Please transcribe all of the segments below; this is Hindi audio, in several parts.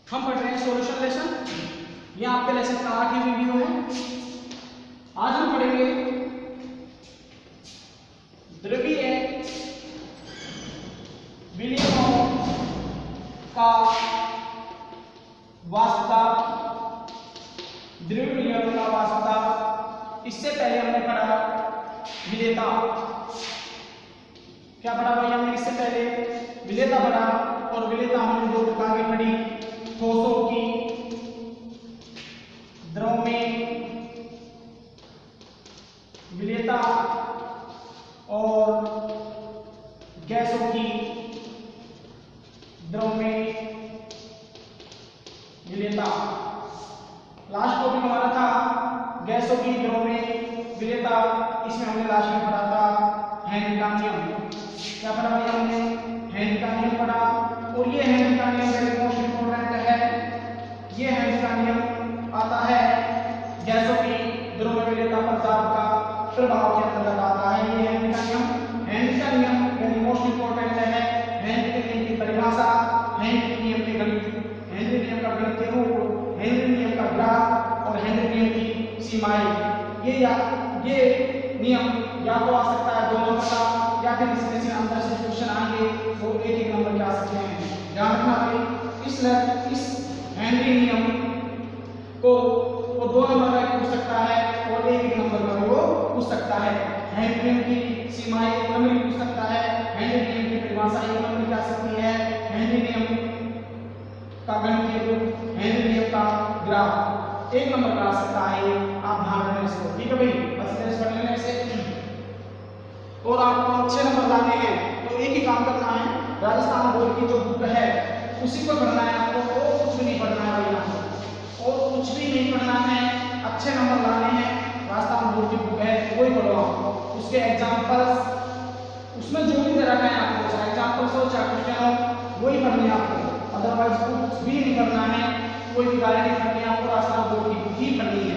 हम पढ़ रहे हैं सॉल्यूशन लेसन। ये आपके लेसन का 8वीं वीडियो है। आज हम पढ़ेंगे द्रव्यीय विलयनों का वास्ता। द्रव्य विलयनों का वास्ता। इससे पहले हमने पढ़ा विलेयता। क्या पढ़ा भाई हमने इससे पहले? विलेयता पढ़ा। और विलेयता हमने दो प्रकार की पढ़ी, ठोसों की, द्रव में विलेयता, और गैसों की द्रव में विलेयता। लास्ट टॉपिक हमारा था गैसों की द्रव में विलेयता। इसमें हमने लास्ट में पढ़ा था हेनरी का नियम। क्या पढ़ा भाई हमने? हेनरी का नियम पढ़ा। और ये हेनरी का नियम वेरी मोस्ट इंपॉर्टेंट है। ये हेनरी का नियम आता है गैसों की द्रव में विलेयता पदार्थ का प्रभाव के अंतर्गत आता है। ये हेनरी का नियम वेरी मोस्ट इंपॉर्टेंट है। हेनरी के नियम की परिभाषा, हेनरी नियम के गणित, हेनरी नियम का गणितीय रूप, हेनरी नियम का ग्राफ और हेनरी नियम की सीमाएं। ये नियम या तो आ सकता है 2 नंबर का, या फिर इसमें से अंदर से क्वेश्चन आएंगे तो 1-1 नंबर के आ सकते हैं। ध्यान रखना भाई, इस हेनरी नियम को वो 2 नंबर का पूछ सकता है और 1-1 नंबर का वो पूछ सकता है। हेनरी नियम की सीमाएं 1 नंबर की पूछ सकता है। हेनरी नियम की परिभाषा 1 नंबर की आ सकती है। हेनरी नियम का गणितीय रूप, हेनरी नियम का ग्राफ 1 नंबर का आ सकता है। आप ध्यान रखना इसको, ठीक है भाई? अच्छी तरह से पढ़ लेना इसे। और आपको अच्छे नंबर लाने हैं तो एक ही काम करना है, राजस्थान बोर्ड की जो बुक है उसी को पढ़ना है आपको, और कुछ भी नहीं पढ़ना है भाई आपको, और कुछ भी नहीं पढ़ना है। अच्छे नंबर लाने हैं, राजस्थान बोर्ड की बुक है वही पढ़ो आप। उसके एग्जाम्पल्स उसमें जो भी तरह का है आपको, चाहे एग्जाम्पल्स हो चाहे क्वेश्चन हो, वही पढ़ने आपको। अदरवाइज कुछ भी नहीं करना है, कोई भी गाइड नहीं करनी है आपको, राजस्थान बोर्ड की बुक ही पढ़नी है।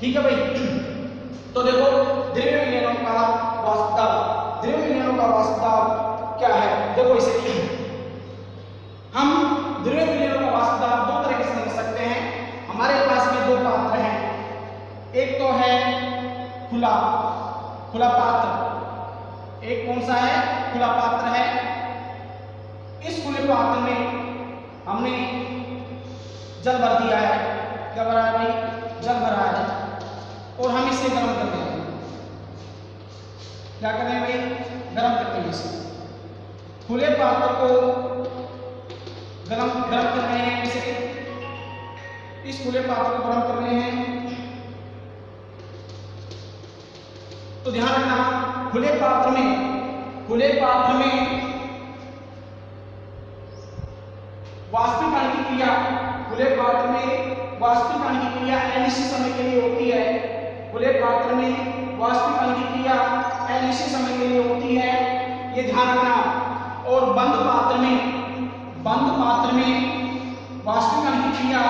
ठीक है भाई? तो देखो द्रव्य विलयनों का वास्ता। द्रव्य विलयनों का वास्ता क्या है? देखो इसे हम द्रव्य विलयनों का वास्ता 2 तरह से समझ सकते हैं। हमारे पास में 2 पात्र हैं। एक तो है खुला पात्र। एक कौन सा है? खुला पात्र है। इस खुले पात्र में हमने जल भर दिया है। क्या भरा है भाई? जल भरा है। और हम इसे गर्म करते हैं। क्या कर रहे हैं भाई? गर्म करते हैं इसे। खुले पात्र को गरम कर रहे हैं। इसे इस खुले पात्र को गर्म कर रहे हैं। तो ध्यान रखना, खुले पात्र में वाष्पीकरण की क्रिया, खुले पात्र में वाष्पीकरण की क्रिया अनिश्चित समय के लिए होती है। खुले पात्र में वाष्पीकरण की क्रिया अनिश्चित समय के लिए होती है, ये ध्यान रखना। और बंद पात्र में वाष्पीकरण की क्रिया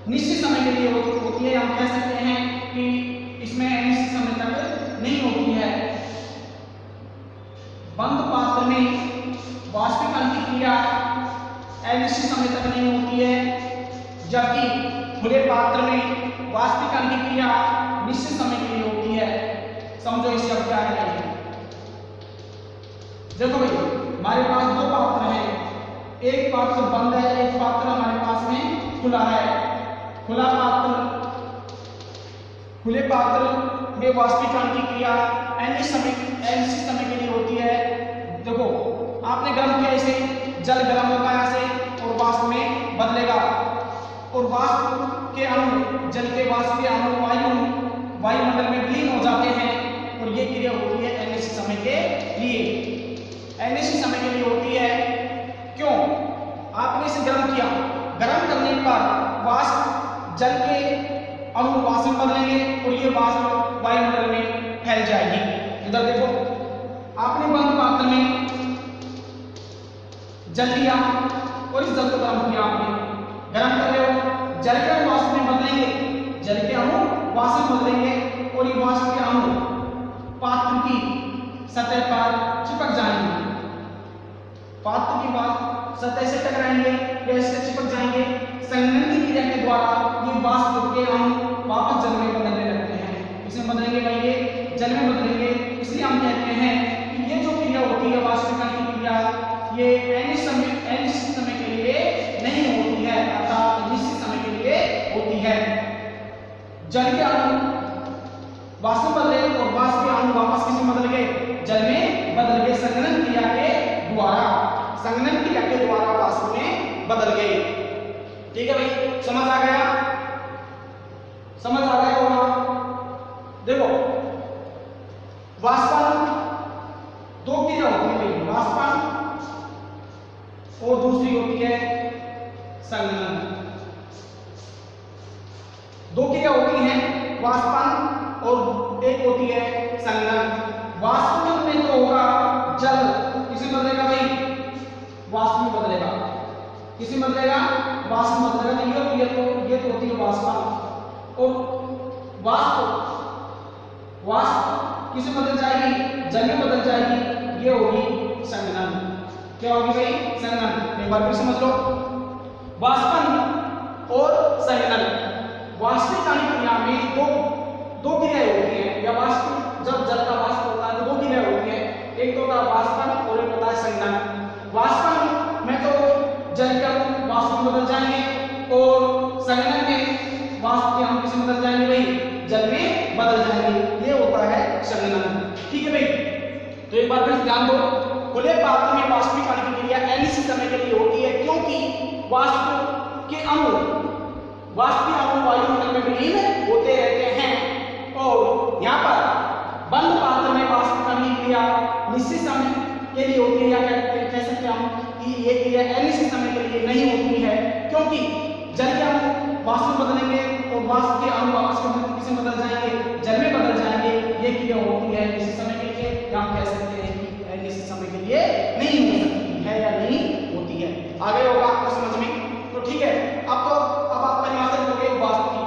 निश्चित समय के लिए होती है। हम कह सकते हैं कि इसमें अनिश्चित समय तक नहीं होती है। बंद पात्र में वाष्पीकरण की क्रिया अनिश्चित समय तक नहीं होती है, जबकि खुले पात्र में वाष्पीकरण की क्रिया निश्चित समय के लिए होती है। समझो इससे अब क्या है। देखो भाई, हमारे पास 2 पात्र हैं। एक पात्र बंद है, एक पात्र हमारे पास में खुला है। खुले पात्र में वाष्पीकरण की क्रिया अनिश्चित समय के लिए होती है। देखो आपने गर्म किया इसे, जल गर्म होगा यहाँ से और वाष्प में बदलेगा, और वाष्प के अणु, जल के वाष्प के अणु वायुमंडल में विलीन हो जाते हैं। और ये क्रिया होती है अनिश्चित समय के लिए। अनिश्चित समय के लिए होती है। क्यों? आपने इसे गर्म किया, गर्म करने पर वाष्प, जल के अणु वाष्प में बदलेंगे और ये वाष्प वायुमंडल में फैल जाएगी। इधर देखो, आपने बंद पात्र में जल लिया और इस जल को गर्म किया। आपने गर्म कर रहे हो, जल के अणु वाष्प में बदलेंगे, जल के अणु वाष्प में बदलेंगे और ये वाष्प के अणु पात्र की सतह पर चिपक जाएंगे। पात्र की सतह से टकराएंगे, ये कैसे चिपक जाएंगे? संघनन की क्रिया के द्वारा ये वाष्प के अणु वापस जल में बदलने लगते हैं। इसमें बदलेंगे भाई, ये जल में बदलेंगे। इसलिए हम कहते हैं कि ये जो क्रिया होती है वाष्पीकरण की क्रिया, ये अनिश्चित समय के लिए नहीं होती है, अर्थात निश्चित समय के लिए होती है। जल के अणु वाष्प में बदले और वाष्प के अणु वापस किसमें बदल गए? जल में बदल गए, संघनन क्रिया के द्वारा। संघनन क्रिया के द्वारा वाष्प में बदल गए। ठीक है भाई, समझ आ गया? समझ आ गया होगा। देखो वाष्पन दो क्रिया होती है भाई, वाष्पन और दूसरी होती है संघनन। दो क्रिया होती हैं, वाष्पन और एक होती है संघनन। वाष्पन में तो होगा जल किसमें बदलेगा भाई? वाष्प में बदलेगा। किसमें बदलेगा? वाष्प में बदलेगा। ये तो होती है वाष्पन। और वाष्प किसमें बदल जाएगी? जल में बदल जाएगी। ये होगी संघनन। क्या होगी भाई? संघनन। एक बार फिर समझ लो, वाष्पन और संघनन। वाष्पीकरण क्रिया में दो क्रियाएं होती हैं, या वाष्प जब जल का वाष्प होता है तो दो क्रियाएं होती हैं, एक तो होता है वाष्पन और एक होता है संघनन। वाष्पन में तो जल के अणु वाष्प में बदल जाएंगे और संघनन में वाष्प के अणु किसमें बदल जाएंगे भाई? जल में बदल जाएंगे। ये होता है संघनन। ठीक है भाई, तो एक बार फिर ध्यान दो, खुले पात्र में वाष्पीकरण की क्रिया अनिश्चित समय के लिए होती है, क्योंकि वाष्प के अणु वायुमंडल में विलीन होते रहते हैं। और यहाँ पर बंद पात्र में वाष्पीकरण की क्रिया निश्चित समय के लिए होती है, या कह सकते हैं हम कि ये क्रिया अनिश्चित समय के लिए नहीं होती है, क्योंकि जल के अणु वाष्प में बदलेंगे और वाष्प के अणु वापस किसमें बदल जाएंगे? जल में बदल जाएंगे। ये क्रिया होती है निश्चित समय के लिए, या हम कह सकते हैं कि अनिश्चित समय के लिए नहीं हो सकती है या नहीं होती है। आगे होगा आपको समझ में? तो ठीक है, अब आप परिभाषा लिखोगे वाष्प की।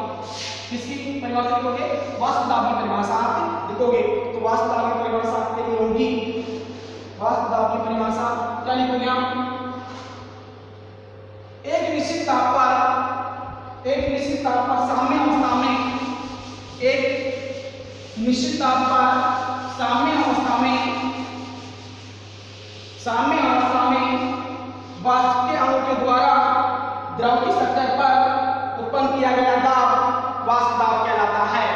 किसकी परिभाषा लिखोगे? वाष्प दाब की परिभाषा आप लिखोगे। तो वाष्प दाब की परिभाषा आपके लिए होगी, वाष्प दाब की परिभाषा क्या लिखोगे आप? एक निश्चित ताप पर साम्य अवस्था में, एक निश्चित ताप पर साम्य अवस्था में वाष्प के अणु के द्वारा द्रव की सतह पर उत्पन्न किया गया दाब वाष्प दाब कहलाता है।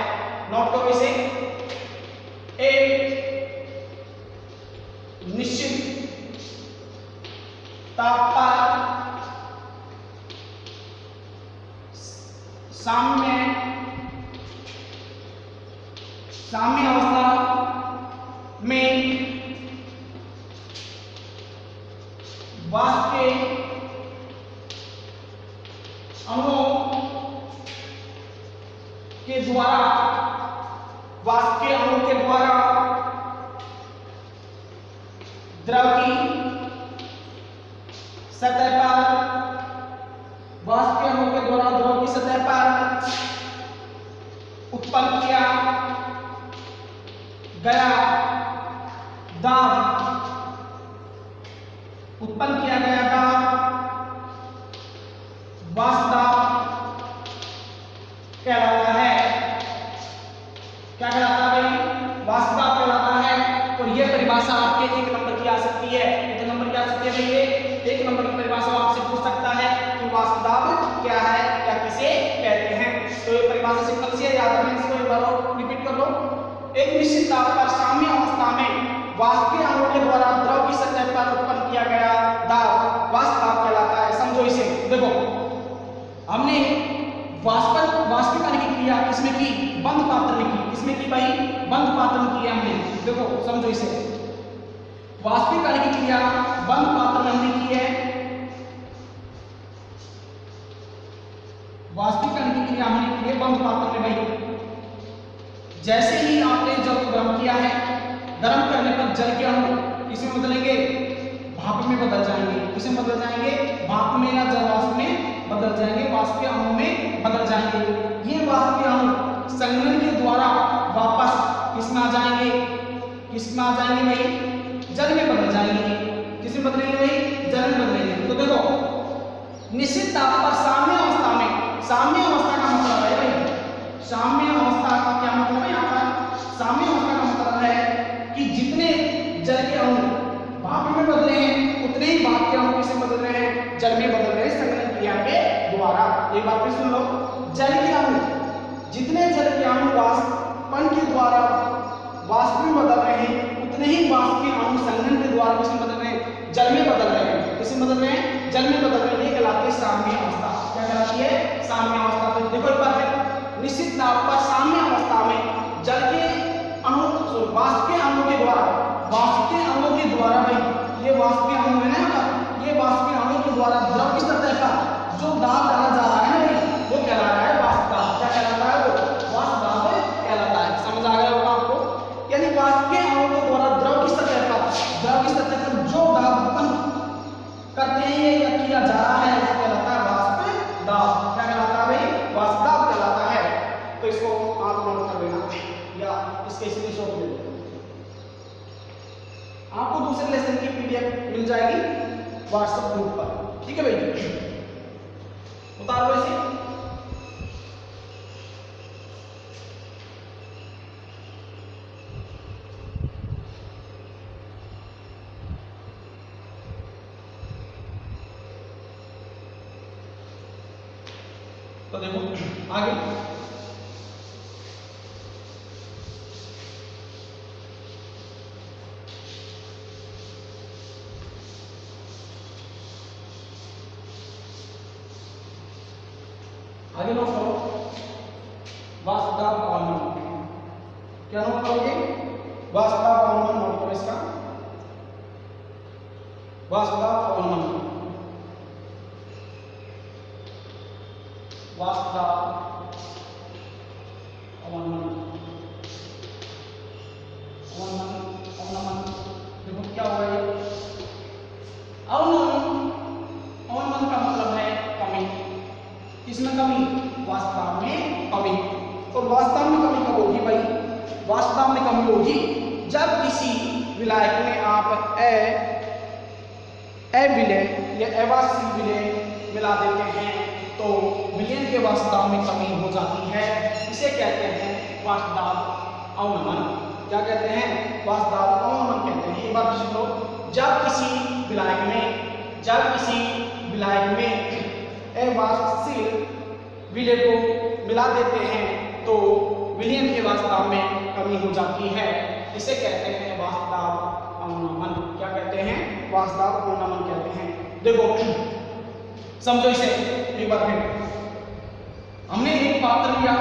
नोट करो इसे। एक निश्चित ताप पर साम्य अवस्था में वाष्प के अणुओं के द्वारा द्रव की सतह पर वाष्प के अणुओं के द्वारा द्रव की सतह पर उत्पन्न किया गया दाब वाष्प दाब कहलाता है। क्या कहलाता है भाई? वाष्प दाब कहलाता है। और यह परिभाषा आपके 1 नंबर की आ सकती है। कितने नंबर की आ सकती है भाई? ये 1 नंबर की परिभाषा आपसे पूछ सकता है कि वाष्प दाब क्या है या किसे कहते हैं। तो ये परिभाषा सिंपल सी है, याद रखना। इसको एक बार रिपीट कर लो। एक निश्चित ताप पर साम्य अवस्था में वाष्प के अणु के द्वारा द्रव की सतह पर उत्पन्न किया गया दाब वाष्प दाब कहलाता है। समझो इसे। देखो, हमने वाष्पीकरण की क्रिया किसमें की? बंद पात्र में की। किसमें की भाई? बंद पात्र में की हमने। देखो समझो इसे, वाष्पीकरण की क्रिया बंद पात्र में हमने की है। वाष्पीकरण की क्रिया हमने की है बंद पात्र में भाई। जैसे ही आपने जल को गर्म किया है, गर्म करने पर जल के अणु किसमें बदलेंगे? भाप में बदल जाएंगे। किसमें बदल जाएंगे? भाप में या जल वाष्प में बदल जाएंगे, वाष्प के अणु में बदल जाएंगे। ये वाष्प के अणु संघनन के द्वारा वापस किसमें आ जाएंगे? किसमें आ जाएंगे भाई? जल में बदल जाएंगे। किसमें बदलेंगे भाई? जल में बदलेंगे। तो देखो निश्चित ताप पर साम्य अवस्था में, साम्य अवस्था का मतलब है भाई, साम्य अवस्था का क्या मतलब है यहाँ पर? साम्य अवस्था का मतलब है कि जितने जल के अणु भाप में बदले हैं उतने ही भाप के अणु किससे बदल रहे हैं? जल में बदल रहे हैं संघनन क्रिया के द्वारा। एक बात फिर सुन लो, जल के अणु, जितने जल के अणु वाष्पन के द्वारा वाष्प में बदल रहे हैं उतने ही वाष्प के अणु संघनन के द्वारा किसमें बदल रहे हैं? जल में बदल रहे हैं। किसमें बदल रहे हैं? जल में बदल रहे हैं। ये कहलाती है साम्य अवस्था। क्या कहलाती है? साम्य अवस्था। तो देखो एक बार फिर, निश्चित ताप पर साम्य अवस्था में जल के अणु, वाष्प के अणु के द्वारा, वाष्प के अणु के द्वारा भाई, ये वाष्प के अणु है ना, ये वाष्प के अणु के द्वारा द्रव की सतह का जो दाब डाला जा रहा है ना भाई, वो कहला रहा है वाष्प दाब। क्या कहलाता है? वो वाष्प दाब कहलाता है। समझ आ गया होगा आपको? यानी वाष्प के अणु के द्वारा द्रव की सतह पर जो दाब उत्पन्न करते हैं ये किया जा रहा है, वो कहलाता है वाष्प दाब। क्या कहलाता है भाई? वाष्प दाब कहलाता है। तो इसको आप नोट कर लेना या इसके स्क्रीनशॉट ले लो। आपको दूसरे लेसन की पीडीएफ मिल जाएगी व्हाट्सएप ग्रुप पर। ठीक है भाई, उतार लो इसे। तो देखो आगे, आगे नोट करो, वाष्प दाब अवनमन। क्या नोट करोगे? वाष्प दाब अवनमन नोट करो इसका, वाष्प दाब अवनमन, वाष्प दाब अवनमन, अवनमन। देखो क्या हुआ ये? अवनमन, अवनमन का मतलब है कमी। किसमें कमी? वास्तव में कमी। और वास्तव में कमी कब होगी भाई? वास्तव में कमी होगी जब किसी विलायक में आप विलय या अवास्तविक विलय मिला देते हैं तो विलयन के वास्तव में कमी हो जाती है। इसे कहते हैं वाष्प दाब अवनमन। क्या कहते हैं? वाष्प दाब अवनमन कहते हैं। एक बार सुनो, जब किसी विलायक में अवाष्पशील विलय को मिला देते हैं तो विलयन के वास्तव में कमी हो जाती है। इसे कहते हैं वाष्प दाब अवनमन। क्या कहते हैं? वाष्प दाब अवनमन कहते हैं। देखो समझो इसे एक बार फिर। हमने एक पात्र लिया,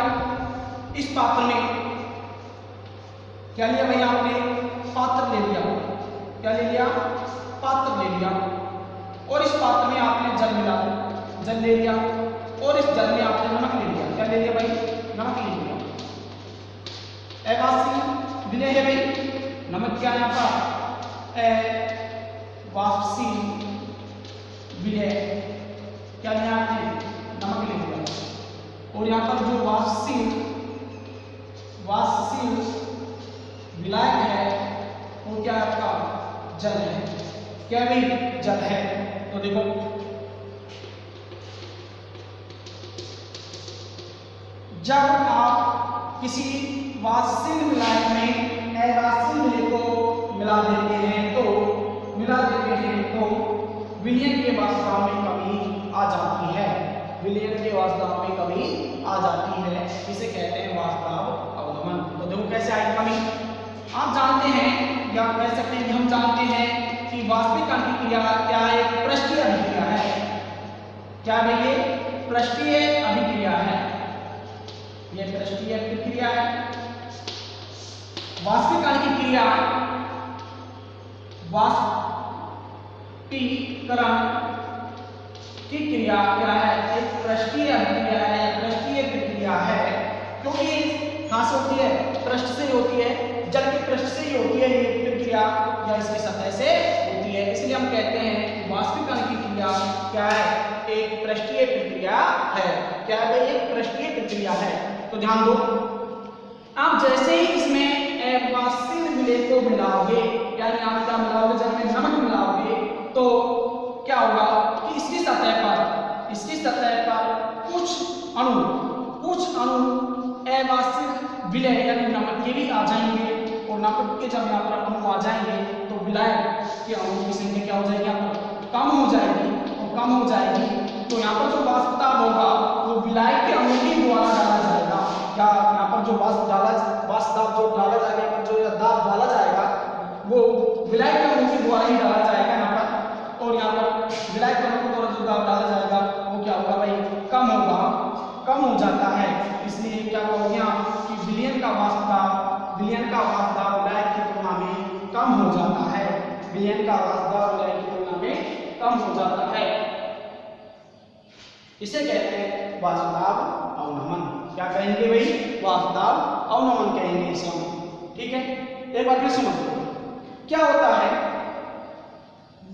इस पात्र में क्या लिया भाई? आपने पात्र ले लिया। क्या ले लिया? पात्र ले लिया। और इस पात्र में आपने जल मिला, जल ले लिया। और इस जल में आपने नमक ले लिया। क्या ले लिया भाई? नमक ले लिया। अवाष्पशील विलय है भाई, नमक क्या है आपका? अवाष्पशील विलय। क्या लिया आपने? नमक ले लिया। और यहाँ पर जो वाष्पशील विलायक है वो क्या है आपका? जल है। क्या भाई? जल है। तो देखो जब आप किसी वाष्पशील विलायक में अवाष्पशील विलय को मिला देते हैं तो विलयन के वास्तव में कमी आ जाती है। विलयन के वास्तव में कमी आ जाती है। इसे कहते हैं वाष्प दाब अवनमन। तो देखो कैसे आई कमी। आप जानते हैं या कह सकते हैं कि हम जानते हैं कि वाष्पिक कण की क्रिया क्या है? एक पृष्ठीय अभिक्रिया है। क्या है ये? पृष्ठीय अभिक्रिया है। ये पृष्ठीय अभिक्रिया है। वाष्पिक कण की क्रिया, वाष्पीकरण की क्रिया क्या है? एक पृष्ठीय अभिक्रिया है, पृष्ठीय प्रक्रिया है। क्योंकि कहां से होती है? पृष्ठ से होती है, जल के पृष्ठ से ही होती है ये प्रक्रिया, या इसकी सतह से होती है। इसलिए हम कहते हैं कि वाष्पिक कण की क्रिया क्या है? एक पृष्ठीय प्रक्रिया है। क्या है? एक पृष्ठीय प्रक्रिया है। तो ध्यान दो, आप जैसे ही इसमें अवाष्पशील विलय को मिलाओगे, यानी आप क्या मिलाओगे? जब में नमक मिलाओगे तो क्या होगा कि इसकी सतह पर विलय यानी नमक के भी आ जाएंगे, और नमक के जब यहाँ पर अणु आ जाएंगे तो विलय के अणु की संख्या क्या हो जाएगी, यहाँ पर कम हो जाएगी, और कम हो जाएगी तो यहाँ पर जो वाष्प दाब होगा वो विलय के अणु के द्वारा डाला जाएगा। क्या यहाँ पर जो वाष्प दाब जो डाला जाएगा, यहाँ पर जो दाब डाला जाएगा वो विलय के अणु के द्वारा ही डाला जाएगा यहाँ पर, और यहाँ पर विलय के अणु के द्वारा जो दाब डाला जाएगा वो क्या होगा भाई, कम होगा, कम हो जाता है। इसलिए क्या हो गया कि विलयन का वाष्प दाब विलय की तुलना में कम हो जाता है, विलयन का वाष्प दाब विलय की तुलना में कम हो जाता है। इसे कहते हैं वाष्प दाब अवनमन। क्या कहेंगे भाई, वाष्प दाब अवनमन कहेंगे इसे हम। ठीक है, एक बार फिर समझो क्या होता है।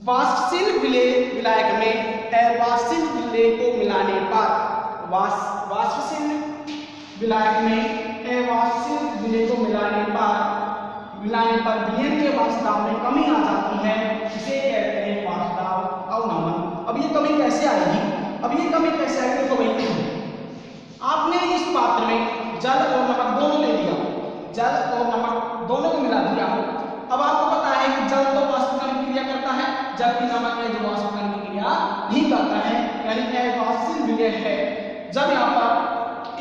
वाष्पशील विलायक में अवाष्पशील विलय को मिलाने पर वाष्पशील विलायक में अवाष्पशील विलय को मिलाने पर विलयन के वाष्प दाब में कमी आ जाती है, इसे कहते हैं वाष्प दाब अवनमन। अब ये कमी कैसे आएगी, देखो भाई, आपने इस पात्र में जल और नमक दोनों ले लिया, जल और नमक दोनों को मिला दिया। अब आपको पता है कि जल तो वाष्पीकरण की क्रिया करता है, जबकि नमक है जो वाष्पीकरण की क्रिया नहीं करता है, यानी अवाष्पशील विलय है। जब यहाँ पर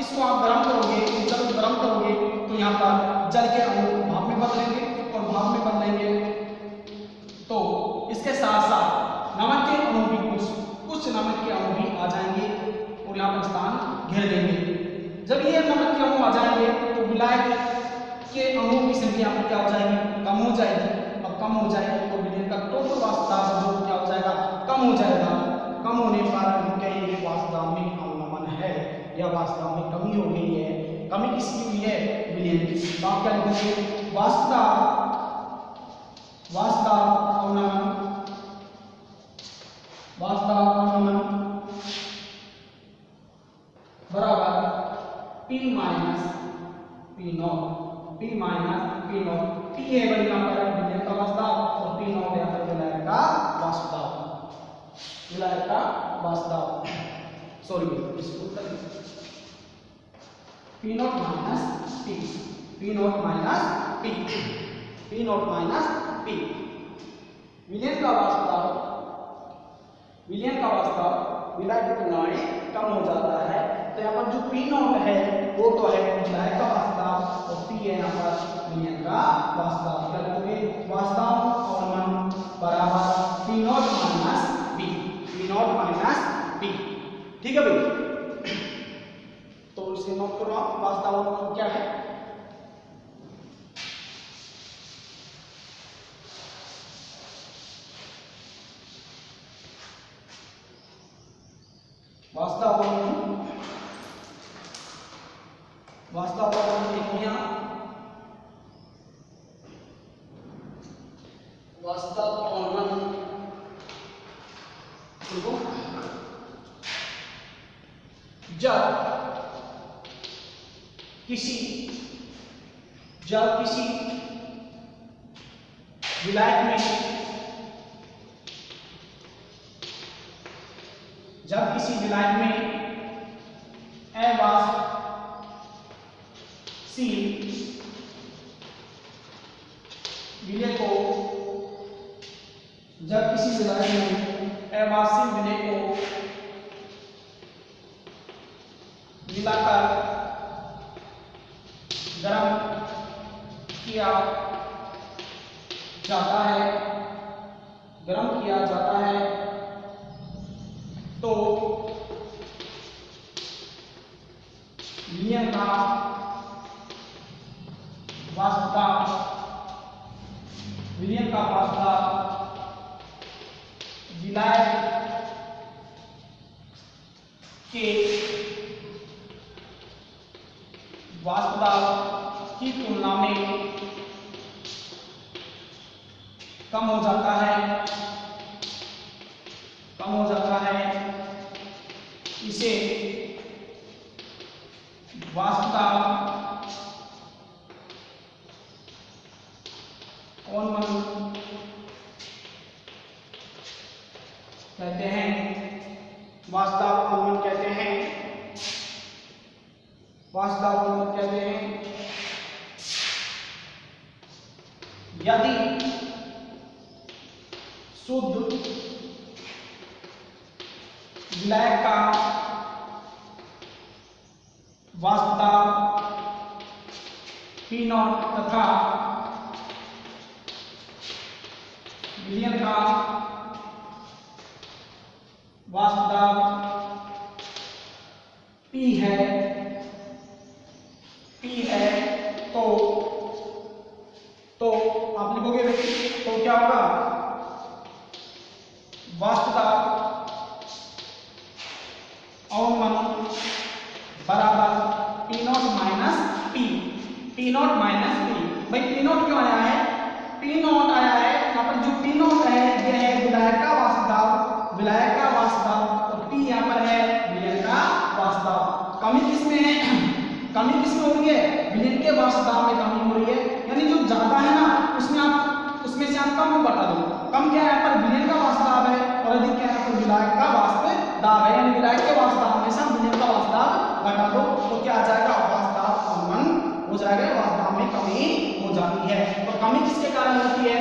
इसको आप गर्म करोगे, जल को गर्म करोगे तो यहाँ पर जल के अणु भाप में बदलेंगे, और भाप में बदलेंगे तो इसके साथ साथ नमक के अणु भी कुछ नमक के अणु भी आ जाएंगे और यहाँ पर स्थान घेर देंगे। जब ये नमक के अणु आ जाएंगे तो विलायक के अणुओं की संख्या यहाँ पर क्या हो जाएगी, कम हो जाएगी। अब कम हो जाएगी तो विलयन का टोटल वाष्प दाब जो क्या हो जाएगा, कम हो जाएगा। कम होने पर हम कहेंगे वाष्प दाब में अवनमन है, या वाष्प दाब में कमी हो गई है। कमी किसकी हुई है, विलयन की। तो आप क्या लिखेंगे, वाष्प दाब अवनमन, वाष्प दाब अवनमन बराबर P minus P not, P minus P not. P है भाई यहाँ पर विलयन का वाष्प दाब, और P नॉट यहाँ पर विलायक का वाष्प दाब, विलायक का वाष्प दाब। सॉरी इसको P not minus P, P not minus P, P not minus P। विलयन का वाष्प दाब विलय की तुलना में कम हो जाता है। तो यहाँ पर जो P नॉट है वो तो है विलायक का वाष्प दाब, और P है यहाँ पर विलयन का वाष्प दाब। क्या लिखोगे, वाष्प दाब अवनमन बराबर P not minus P, P not minus P। ठीक है भाई, तो इसे नोट करो आप, वाष्प दाब अवनमन क्या है। वाष्प दाब अवनमन देखो यहाँ, वाष्प दाब अवनमन देखो, जब किसी विलायक में अवाष्पशील विलय को मिलाकर गर्म किया जाता है तो विलयन का वाष्प दाब विलायक के वाष्प दाब की तुलना में कम हो जाता है, इसे वाष्प दाब अवनमन कहते हैं। वाष्प दाब अवनमन कहते हैं। यदि शुद्ध विलायक का वाष्प दाब P0 तथा विलयन का वाष्प दाब P है तो आप लिखोगे तो क्या होगा, वाष्प दाब अवमन बराबर P0 minus P। P0 minus P। भाई P0 क्यों आया है? P0 आया है यहाँ पर, जो P0 है यह है विलायक का वाष्प दाब, विलायक का वाष्प दाब, और P यहाँ पर है विलयन का वाष्प दाब। कमी किसमें है? कमी किसमें हो रही है? विलयन के वाष्प दाब में कमी हो रही है, यानी जो ज्यादा है ना उसमें से आप कम को बता दो। कम क्या है यहाँ पर? विलयन का वाष्प दाब है, और अधिक क्या है यहाँ पर? विलायक का वाष्प दाब है, यानी विलायक के वाष्प दाब में से हम विलयन का वाष्प दाब घटा दो तो क्या आ जाएगा? वाष्प दाब अवमन हो जाएगा, वाष्प दाब में कमी हो जाती है। और कमी किसके कारण होती है?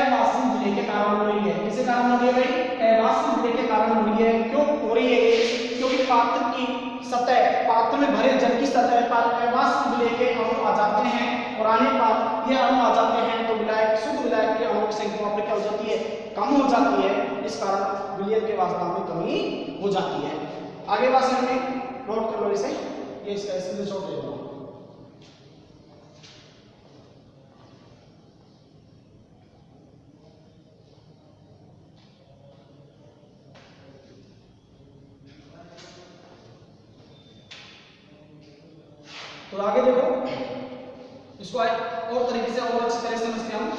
अवाष्पित विलय के कारण हो रही है। किसके कारण हो रही है भाई? अवाष्पित विलय के कारण हो रही है। क्यों हो रही है? क्योंकि पात्र की सतह, पात्र में भरे जल की सतह पर अवाष्पित विलय के अणु आ जाते हैं, और आने पर ये अणु आ जाते हैं तो विलायक, शुद्ध विलायक के अणुओं की संख्या पर क्या हो जाती है? कम हो जाती है। इस कारण विलयन के वाष्प दाब में कमी हो जाती है। आगे बात समझ में नोट कर लो इसे, ये इसका स्क्रीनशॉट ले लो। तो आगे देखो, इसको और तरीके से और अच्छी तरह से समझते हैं हम।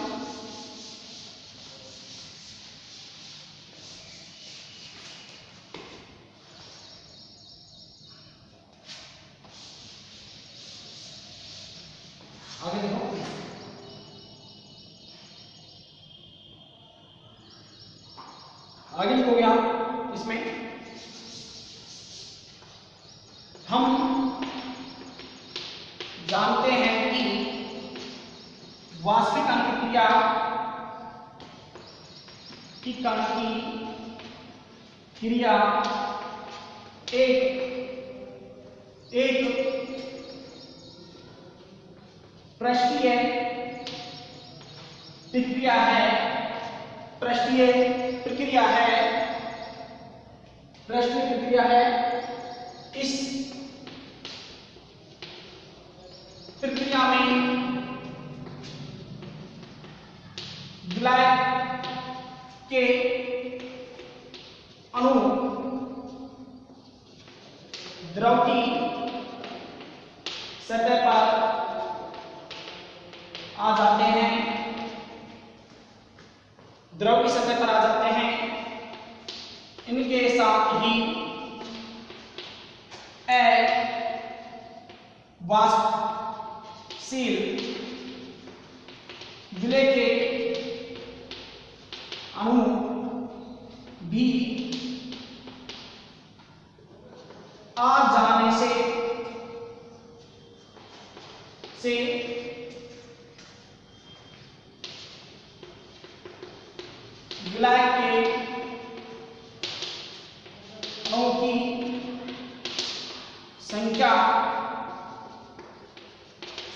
आगे देखो, आगे लिखोगे आप इसमें, हम जानते हैं कि वाष्पिक अन्तर्क्रिया की कण की क्रिया एक पृष्ठीय प्रक्रिया है, पृष्ठीय प्रक्रिया है, पृष्ठीय प्रक्रिया है। इस प्रक्रिया में विलायक के अणु द्रव की सतह पर आ जाते हैं, द्रव की सतह पर आ जाते हैं। इनके साथ ही वाष्पशील विलय के अणु भी आ जाने से विलायक के अणुओं की संख्या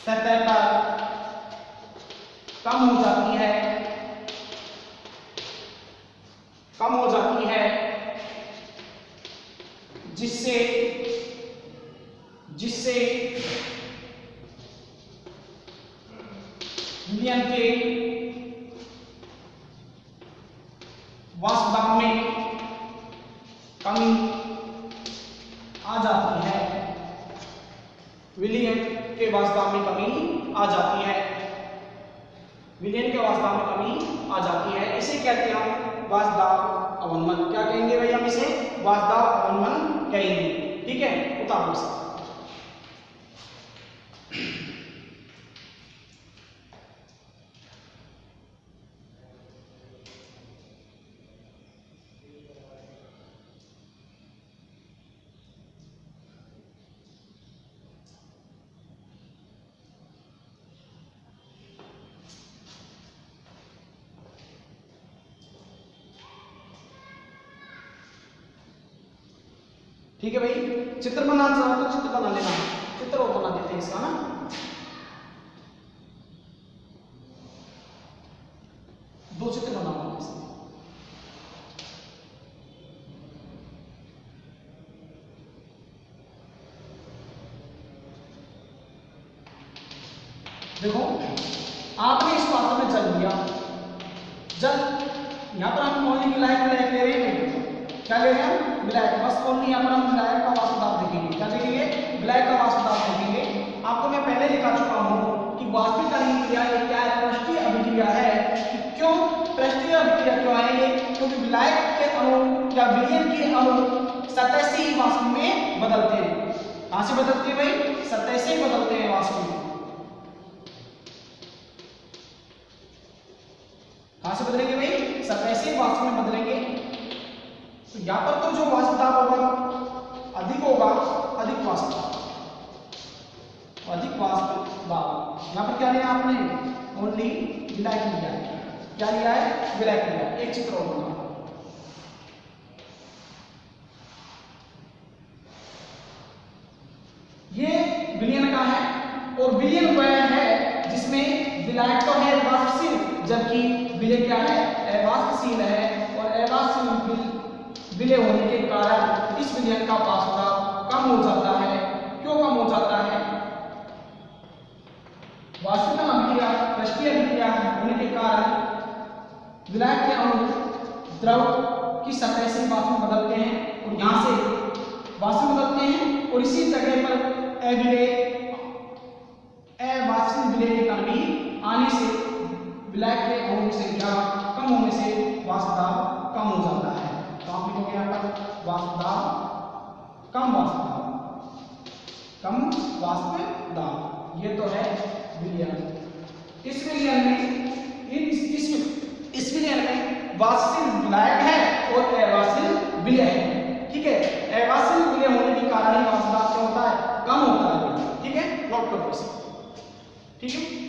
सतह पर कम हो जाती है, कम हो जाती है, जिससे विलयन के वाष्प दाब में कमी आ जाती है, विलयन के वाष्प दाब में कमी आ जाती है, विलयन के वाष्प दाब में कमी आ जाती है। इसे कहते हैं हम वाष्प दाब अवनमन। क्या कहेंगे भाई? हम इसे वाष्प दाब अवनमन कहेंगे। ठीक है, उतारो से। ठीक है भाई, चित्र बनाना चाहो तो चित्र बना लेना, चित्र और बना देते हैं इसका ना। दो चित्र बनाऊंगा इसमें। देखो आपने इस पात्र में जल लिया, जल यहाँ पर हम ओनली विलायक विलायक ले रहे हैं, क्या ले रहे हैं हम विलायक, बस ओनली यहाँ पर हम विलायक का वाष्प दाब देखेंगे, क्या देखेंगे विलायक का वाष्प दाब देखेंगे। आपको मैं पहले दिखा चुका हूँ कि वाष्पीकरण क्रिया ये क्या है, पृष्ठीय अभिक्रिया है। कि क्यों पृष्ठीय अभिक्रिया क्यों है ये, क्योंकि विलायक के अणु या विलयन के अणु सतह से ही वाष्प में बदलते हैं। कहां से बदलते हैं भाई, सतह से ही बदलते हैं वाष्प में। कहां से बदलेंगे भाई, सतह से वाष्प में बदलेंगे। तो यहां पर तो जो वाष्प दाब होगा अधिक होगा, अधिक वाष्प दाब, अधिक वाष्प दाब। यहां पर क्या लिया आपने, ओनली विलायक लिया है, क्या लिया है विलायक लिया। एक चित्र और बना, ये विलयन का है, और विलयन वह है जिसमें विलायक तो है वाष्पशील, जबकि विलय क्या है अवाष्पशील है। और अवाष्पशील विलय होने के कारण इस विलयन का वाष्प दाब कम हो जाता है। क्यों कम हो जाता है, वाष्पीकरण अभिक्रिया पृष्ठीय अभिक्रिया होने के कारण विलायक के अणु द्रव की सतह से वाष्प में बदलते हैं, और यहां से वाष्प में बदलते हैं, और इसी जगह पर अविलय अवाष्पशील विलय के कण भी आने से विलायक के अणु की संख्या कम होने से वाष्प दाब कम हो जाता है। तो आप लिखोगे यहाँ पर वाष्प दाब, कम वाष्प दाब, कम वाष्प दाब, ये तो है विलयन। इस विलयन में इस विलयन में वाष्पशील विलायक है और अवाष्पशील विलय है। ठीक है, अवाष्पशील विलय होने के कारण ही वाष्प दाब क्या होता है, कम होता है। ठीक है, नोट करो इसे। ठीक है।